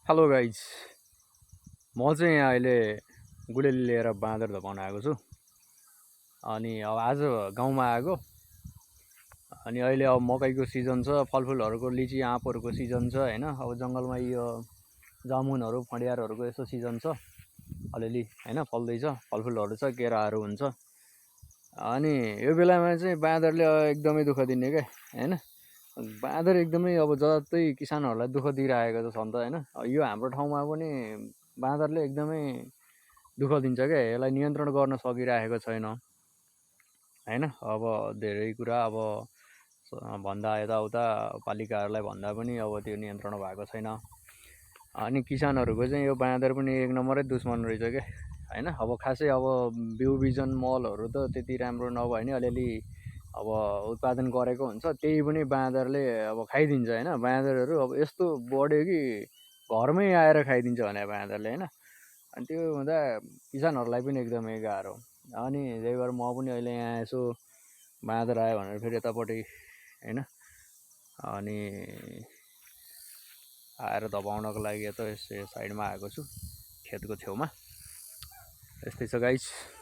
Hello guys. म चाहिँ यहाँ अहिले गुडेली लिएर बाँदर धपाउन आएको छु। अनि अब आज गाउँमा आएको। अनि अहिले अब मकैको सिजन छ, फलफुलहरूको लिची आँपहरूको सिजन छ हैन। अब जङ्गलमा यो जामुनहरू फडियारहरूको यसो सिजन छ, अलिअलि हैन फल्दैछ, फलफुलहरू छ, केराहरू हुन्छ। अनि यो बेलामा चाहिँ बाँदरले एकदमै दुःख दिने क्या हैन। बाँदर एकदमै अब जतै किसानहरूलाई दुःख दिइरहेको छ नि त हैन। यो हाम्रो ठाउँमा पनि बाँदरले एकदमै दुःख दिन्छ क्या, यसलाई नियन्त्रण गर्न सकिरहेको छैन हैन। अब धेरै कुरा अब भन्दा यताउता पालिकाहरूलाई भन्दा पनि अब त्यो नियन्त्रण भएको छैन। अनि किसानहरूको चाहिँ यो बाँदर पनि एक नम्बरै दुश्मन रहेछ क्या हैन। अब खासै अब बिउ बिजन मलहरू त त्यति राम्रो नभए नि अलिअलि अब उत्पादन गरेको हुन्छ, त्यही पनि बाँदरले अब खाइदिन्छ हैन। बाँदरहरू अब यस्तो बढ्यो कि घरमै आएर खाइदिन्छ भने बाँदरले हैन। अनि त्यो हुँदा किसानहरूलाई पनि एकदमै गाह्रो। अनि त्यही भएर म पनि अहिले यहाँ यसो बाँदर आयो भनेर फेरि यतापट्टि हैन अनि आएर धपाउनको लागि यता साइडमा आएको छु, खेतको छेउमा। यस्तै छ गाइस।